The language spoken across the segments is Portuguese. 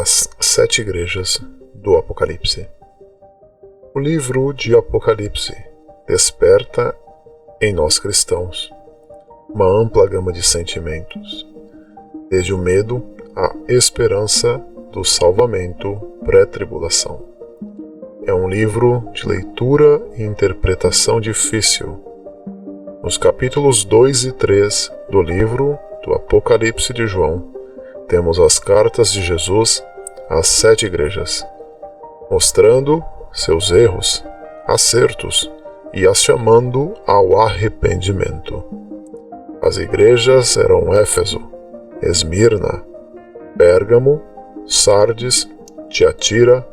As 7 igrejas do Apocalipse. O livro de Apocalipse desperta em nós cristãos uma ampla gama de sentimentos, desde o medo à esperança do salvamento pré-tribulação. É um livro de leitura e interpretação difícil. Nos capítulos 2 e 3 do livro do Apocalipse de João, temos as cartas de Jesus às 7 igrejas, mostrando seus erros, acertos e as chamando ao arrependimento. As igrejas eram Éfeso, Esmirna, Pérgamo, Sardes, Tiatira,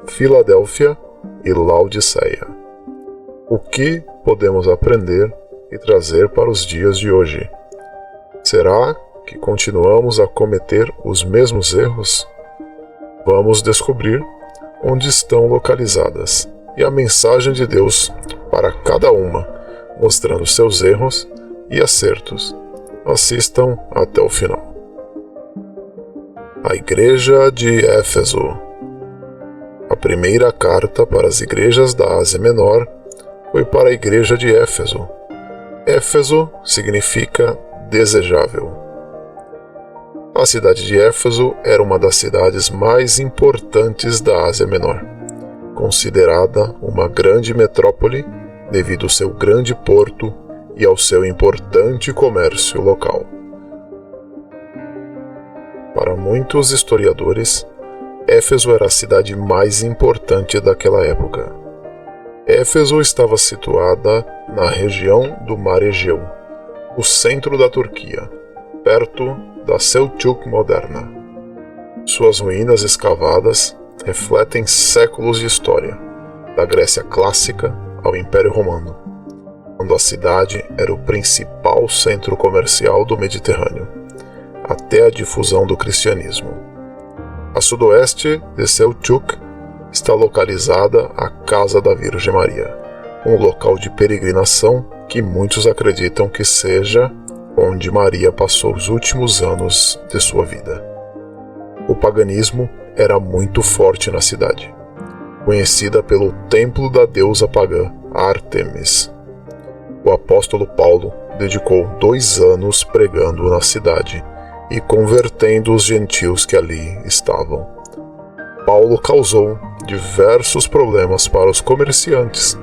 Filadélfia e Laodiceia. O que podemos aprender e trazer para os dias de hoje? Será que continuamos a cometer os mesmos erros? Vamos descobrir onde estão localizadas e a mensagem de Deus para cada uma, mostrando seus erros e acertos. Assistam até o final. A Igreja de Éfeso. A primeira carta para as igrejas da Ásia Menor foi para a Igreja de Éfeso. Éfeso significa desejável. A cidade de Éfeso era uma das cidades mais importantes da Ásia Menor, considerada uma grande metrópole devido ao seu grande porto e ao seu importante comércio local. Para muitos historiadores, Éfeso era a cidade mais importante daquela época. Éfeso estava situada na região do Mar Egeu, no centro da Turquia, perto da Selçuk moderna. Suas ruínas escavadas refletem séculos de história, da Grécia clássica ao Império Romano, quando a cidade era o principal centro comercial do Mediterrâneo, até a difusão do cristianismo. A sudoeste de Selçuk está localizada a Casa da Virgem Maria, um local de peregrinação que muitos acreditam que seja onde Maria passou os últimos anos de sua vida. O paganismo era muito forte na cidade, conhecida pelo templo da deusa pagã Ártemis. O apóstolo Paulo dedicou 2 anos pregando na cidade e convertendo os gentios que ali estavam. Paulo causou diversos problemas para os comerciantes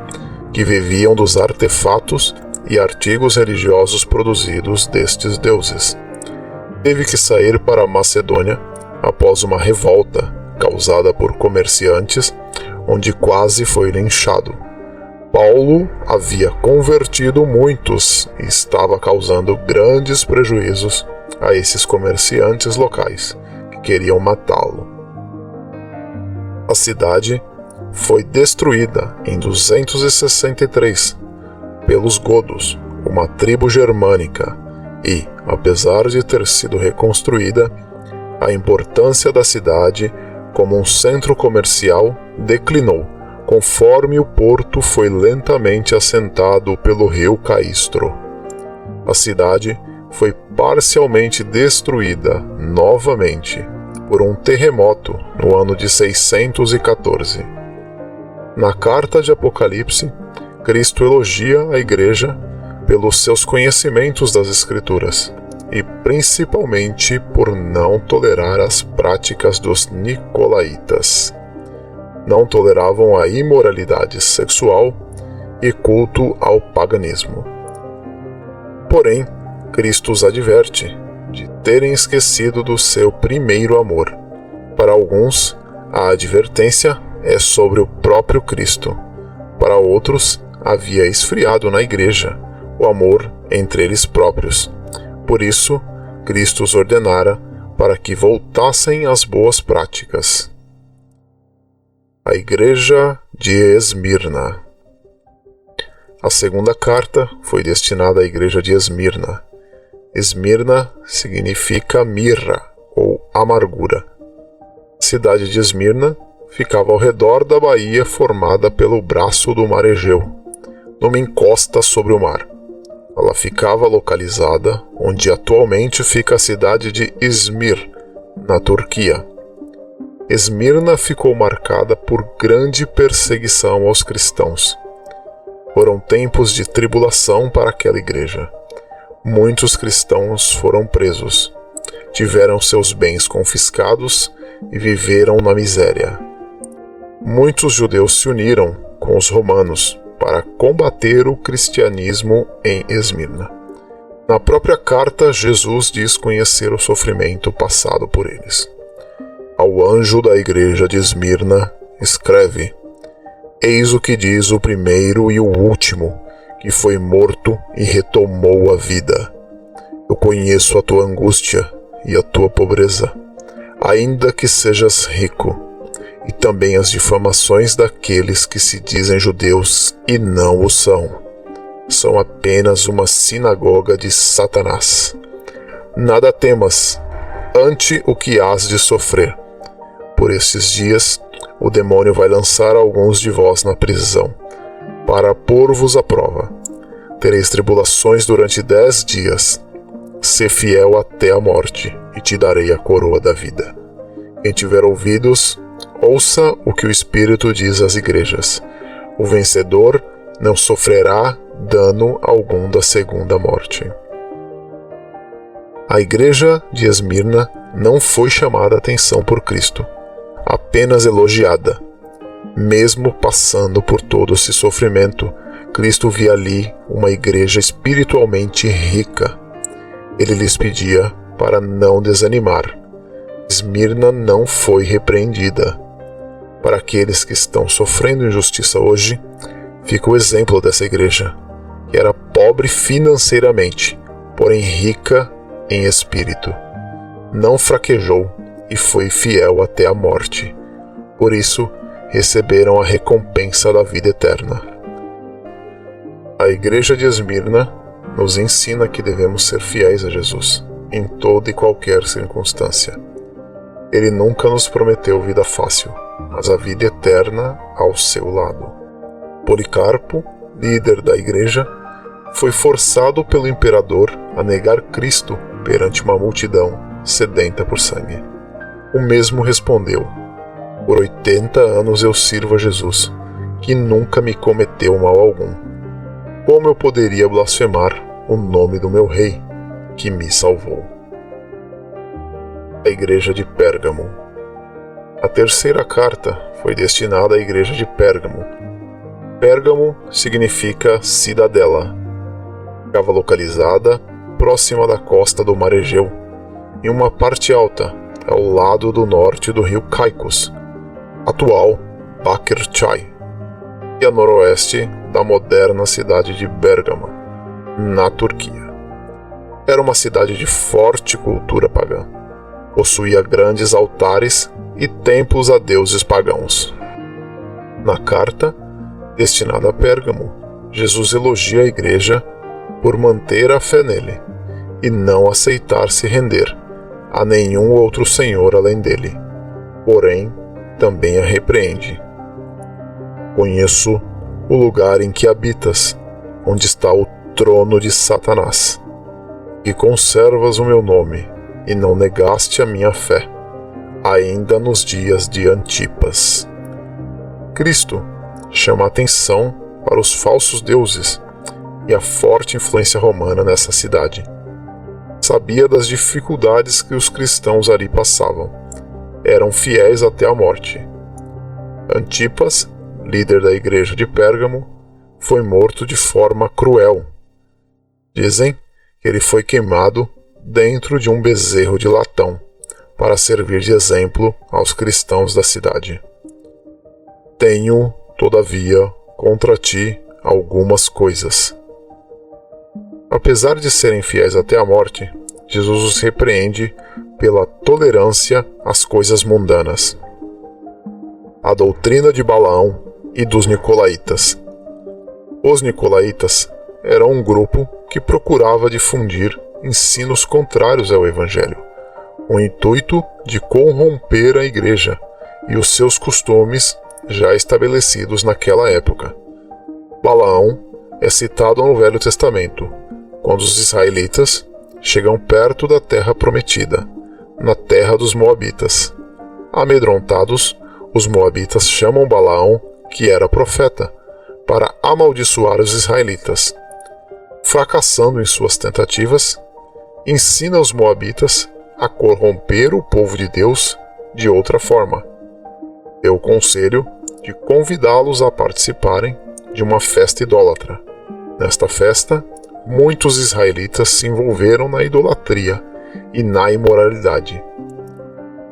que viviam dos artefatos e artigos religiosos produzidos destes deuses. Teve que sair para a Macedônia após uma revolta causada por comerciantes, onde quase foi linchado. Paulo havia convertido muitos e estava causando grandes prejuízos a esses comerciantes locais que queriam matá-lo. A cidade foi destruída em 263 pelos godos, uma tribo germânica, e, apesar de ter sido reconstruída, a importância da cidade como um centro comercial declinou, conforme o porto foi lentamente assentado pelo rio Caistro. A cidade foi parcialmente destruída novamente por um terremoto no ano de 614. Na carta de Apocalipse, Cristo elogia a igreja pelos seus conhecimentos das Escrituras e principalmente por não tolerar as práticas dos nicolaítas. Não toleravam a imoralidade sexual e culto ao paganismo. Porém, Cristo os adverte de terem esquecido do seu primeiro amor. Para alguns, a advertência é sobre o próprio Cristo. Para outros, havia esfriado na igreja o amor entre eles próprios. Por isso, Cristo os ordenara para que voltassem às boas práticas. A Igreja de Esmirna. A segunda carta foi destinada à Igreja de Esmirna. Esmirna significa mirra ou amargura. A cidade de Esmirna ficava ao redor da baía formada pelo braço do Mar Egeu, numa encosta sobre o mar. Ela ficava localizada onde atualmente fica a cidade de Izmir, na Turquia. Esmirna ficou marcada por grande perseguição aos cristãos. Foram tempos de tribulação para aquela igreja. Muitos cristãos foram presos, tiveram seus bens confiscados e viveram na miséria. Muitos judeus se uniram com os romanos para combater o cristianismo em Esmirna. Na própria carta, Jesus diz conhecer o sofrimento passado por eles. Ao anjo da igreja de Esmirna, escreve: Eis o que diz o primeiro e o último, que foi morto e retomou a vida. Eu conheço a tua angústia e a tua pobreza, ainda que sejas rico, e também as difamações daqueles que se dizem judeus e não o são. São apenas uma sinagoga de Satanás. Nada temas, ante o que hás de sofrer. Por esses dias, o demônio vai lançar alguns de vós na prisão, para pôr-vos à prova. Tereis tribulações durante 10 dias. Sê fiel até a morte, e te darei a coroa da vida. Quem tiver ouvidos, ouça o que o Espírito diz às igrejas. O vencedor não sofrerá dano algum da segunda morte. A igreja de Esmirna não foi chamada a atenção por Cristo, apenas elogiada. Mesmo passando por todo esse sofrimento, Cristo via ali uma igreja espiritualmente rica. Ele lhes pedia para não desanimar. Esmirna não foi repreendida. Para aqueles que estão sofrendo injustiça hoje, fica o exemplo dessa igreja, que era pobre financeiramente, porém rica em espírito. Não fraquejou e foi fiel até a morte. Por isso, receberam a recompensa da vida eterna. A igreja de Esmirna nos ensina que devemos ser fiéis a Jesus, em toda e qualquer circunstância. Ele nunca nos prometeu vida fácil, mas a vida eterna ao seu lado. Policarpo, líder da igreja, foi forçado pelo imperador a negar Cristo perante uma multidão sedenta por sangue. O mesmo respondeu: Por 80 anos eu sirvo a Jesus, que nunca me cometeu mal algum. Como eu poderia blasfemar o nome do meu rei, que me salvou? A igreja de Pérgamo. A terceira carta foi destinada à igreja de Pérgamo. Pérgamo significa cidadela. Ficava localizada próxima da costa do Mar Egeu, em uma parte alta, ao lado do norte do rio Caicos, atual Bakırçay, e a noroeste da moderna cidade de Bérgamo, na Turquia. Era uma cidade de forte cultura pagã. Possuía grandes altares e templos a deuses pagãos. Na carta, destinada a Pérgamo, Jesus elogia a igreja por manter a fé nele e não aceitar se render a nenhum outro senhor além dele. Porém, também a repreende. Conheço o lugar em que habitas, onde está o trono de Satanás, e conservas o meu nome, e não negaste a minha fé, ainda nos dias de Antipas. Cristo chama a atenção para os falsos deuses e a forte influência romana nessa cidade. Sabia das dificuldades que os cristãos ali passavam. Eram fiéis até a morte. Antipas, líder da igreja de Pérgamo, foi morto de forma cruel. Dizem que ele foi queimado dentro de um bezerro de latão, para servir de exemplo aos cristãos da cidade. Tenho, todavia, contra ti algumas coisas. Apesar de serem fiéis até a morte, Jesus os repreende pela tolerância às coisas mundanas. A doutrina de Balaão e dos Nicolaítas. Os Nicolaítas eram um grupo que procurava difundir ensinos contrários ao Evangelho, com o intuito de corromper a igreja e os seus costumes já estabelecidos naquela época. Balaão é citado no Velho Testamento, quando os israelitas chegam perto da terra prometida, na terra dos Moabitas. Amedrontados, os moabitas chamam Balaão, que era profeta, para amaldiçoar os israelitas. Fracassando em suas tentativas, ensina os moabitas a corromper o povo de Deus de outra forma. Deu o conselho de convidá-los a participarem de uma festa idólatra. Nesta festa, muitos israelitas se envolveram na idolatria e na imoralidade.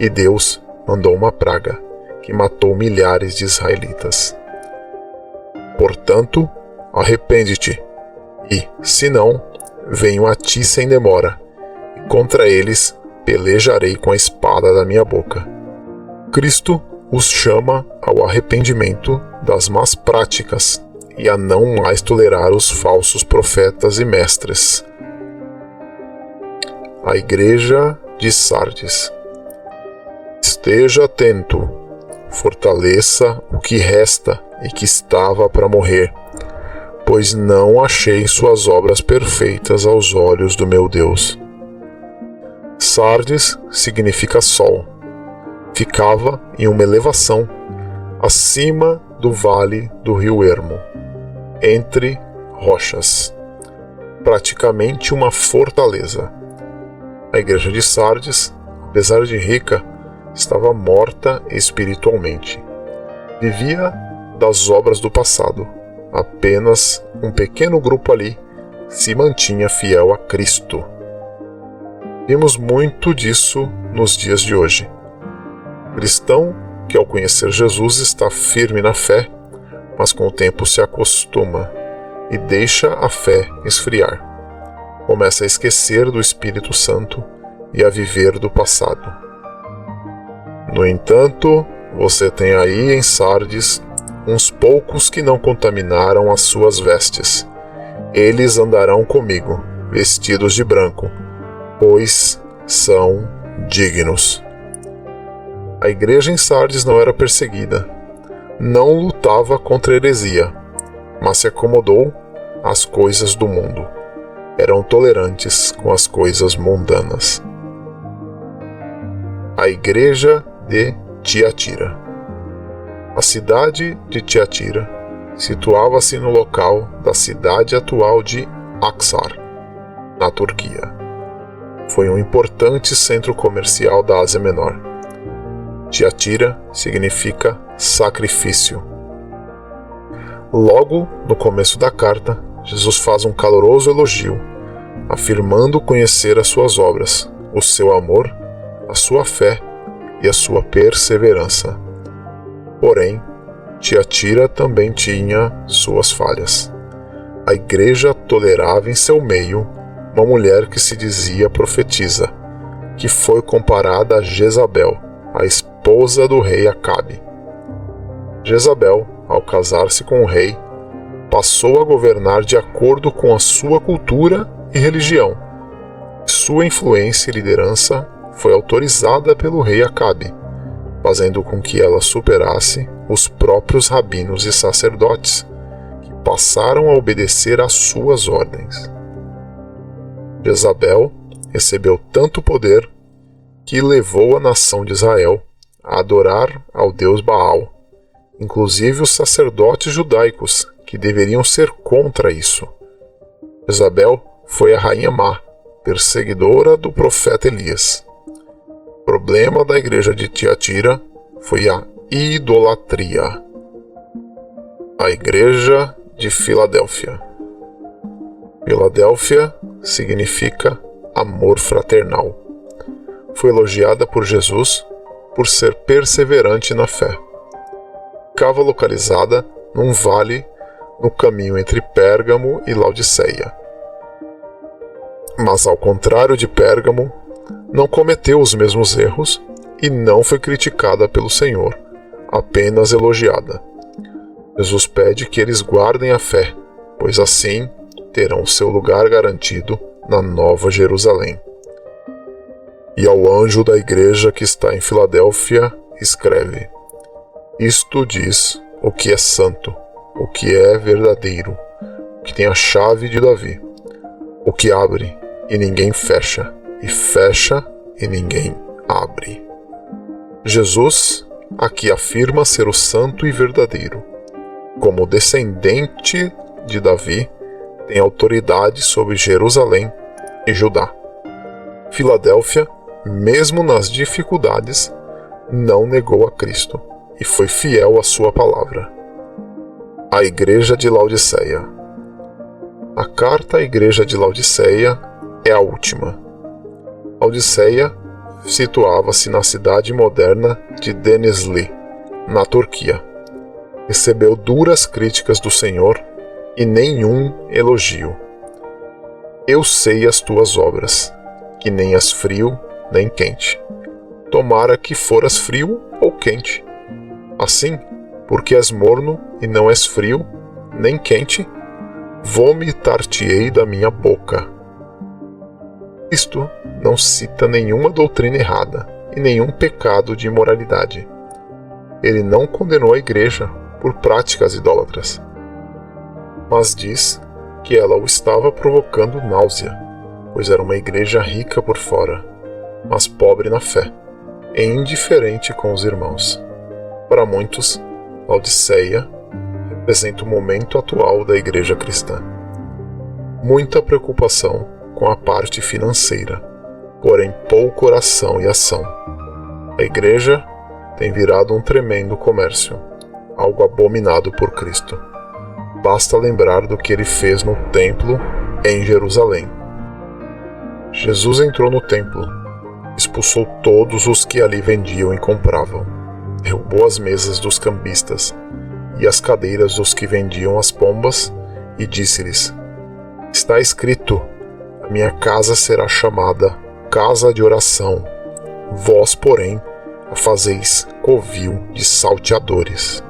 E Deus mandou uma praga que matou milhares de israelitas. Portanto, arrepende-te, e, se não, venho a ti sem demora, e contra eles pelejarei com a espada da minha boca. Cristo os chama ao arrependimento das más práticas e a não mais tolerar os falsos profetas e mestres. A Igreja de Sardes. Esteja atento, fortaleça o que resta e que estava para morrer, pois não achei suas obras perfeitas aos olhos do meu Deus. Sardes significa sol. Ficava em uma elevação, acima do vale do rio Hermo, entre rochas, praticamente uma fortaleza. A igreja de Sardes, apesar de rica, estava morta espiritualmente. Vivia das obras do passado. Apenas um pequeno grupo ali se mantinha fiel a Cristo. Vimos muito disso nos dias de hoje. O cristão que ao conhecer Jesus está firme na fé, mas com o tempo se acostuma e deixa a fé esfriar. Começa a esquecer do Espírito Santo e a viver do passado. No entanto, você tem aí em Sardes uns poucos que não contaminaram as suas vestes. Eles andarão comigo, vestidos de branco, pois são dignos. A igreja em Sardes não era perseguida, não lutava contra a heresia, mas se acomodou às coisas do mundo. Eram tolerantes com as coisas mundanas. A igreja de Tiatira. A cidade de Tiatira situava-se no local da cidade atual de Aksar, na Turquia. Foi um importante centro comercial da Ásia Menor. Tiatira significa sacrifício. Logo no começo da carta, Jesus faz um caloroso elogio, afirmando conhecer as suas obras, o seu amor, a sua fé e a sua perseverança. Porém, Tiatira também tinha suas falhas. A igreja tolerava em seu meio uma mulher que se dizia profetisa, que foi comparada a Jezabel, a esposa do rei Acabe. Jezabel, ao casar-se com o rei, passou a governar de acordo com a sua cultura e religião. Sua influência e liderança foi autorizada pelo rei Acabe, fazendo com que ela superasse os próprios rabinos e sacerdotes, que passaram a obedecer às suas ordens. Jezabel recebeu tanto poder que levou a nação de Israel a adorar ao deus Baal, inclusive os sacerdotes judaicos, que deveriam ser contra isso. Jezabel foi a rainha má, perseguidora do profeta Elias. O problema da igreja de Tiatira foi a idolatria. A igreja de Filadélfia. Filadélfia significa amor fraternal. Foi elogiada por Jesus por ser perseverante na fé. Ficava localizada num vale no caminho entre Pérgamo e Laodiceia. Mas ao contrário de Pérgamo, não cometeu os mesmos erros e não foi criticada pelo Senhor, apenas elogiada. Jesus pede que eles guardem a fé, pois assim terão seu lugar garantido na Nova Jerusalém. E ao anjo da igreja que está em Filadélfia, escreve: Isto diz o que é santo, o que é verdadeiro, o que tem a chave de Davi, o que abre e ninguém fecha, e fecha e ninguém abre. Jesus aqui afirma ser o santo e verdadeiro. Como descendente de Davi, tem autoridade sobre Jerusalém e Judá. Filadélfia, mesmo nas dificuldades, não negou a Cristo e foi fiel à sua palavra. A Igreja de Laodiceia. A carta à Igreja de Laodiceia é a última. Laodiceia situava-se na cidade moderna de Denizli, na Turquia. Recebeu duras críticas do Senhor e nenhum elogio. Eu sei as tuas obras, que nem és frio nem quente. Tomara que foras frio ou quente. Assim, porque és morno e não és frio nem quente, vomitar-te-ei da minha boca. Isto não cita nenhuma doutrina errada e nenhum pecado de imoralidade. Ele não condenou a igreja por práticas idólatras, mas diz que ela o estava provocando náusea, pois era uma igreja rica por fora, mas pobre na fé, e indiferente com os irmãos. Para muitos, Laodiceia representa o momento atual da igreja cristã. Muita preocupação com a parte financeira, porém pouco oração e ação. A igreja tem virado um tremendo comércio, algo abominado por Cristo. Basta lembrar do que ele fez no templo em Jerusalém. Jesus entrou no templo, expulsou todos os que ali vendiam e compravam, derrubou as mesas dos cambistas e as cadeiras dos que vendiam as pombas e disse-lhes: Está escrito, a minha casa será chamada casa de oração, vós, porém, a fazeis covil de salteadores.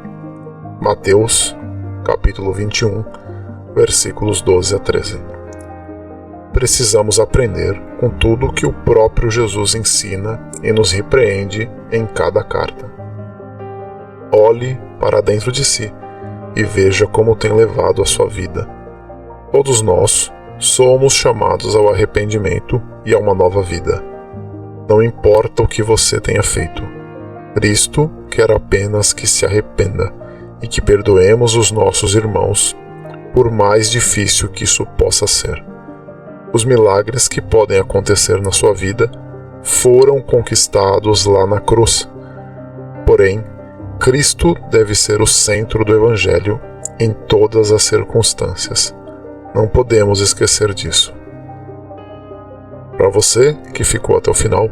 Mateus, capítulo 21, versículos 12 a 13. Precisamos aprender com tudo que o próprio Jesus ensina e nos repreende em cada carta. Olhe para dentro de si e veja como tem levado a sua vida. Todos nós somos chamados ao arrependimento e a uma nova vida. Não importa o que você tenha feito, Cristo quer apenas que se arrependa e que perdoemos os nossos irmãos, por mais difícil que isso possa ser. Os milagres que podem acontecer na sua vida foram conquistados lá na cruz. Porém, Cristo deve ser o centro do Evangelho em todas as circunstâncias. Não podemos esquecer disso. Para você que ficou até o final,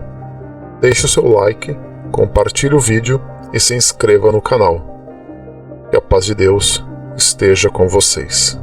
deixe o seu like, compartilhe o vídeo e se inscreva no canal. Que a paz de Deus esteja com vocês.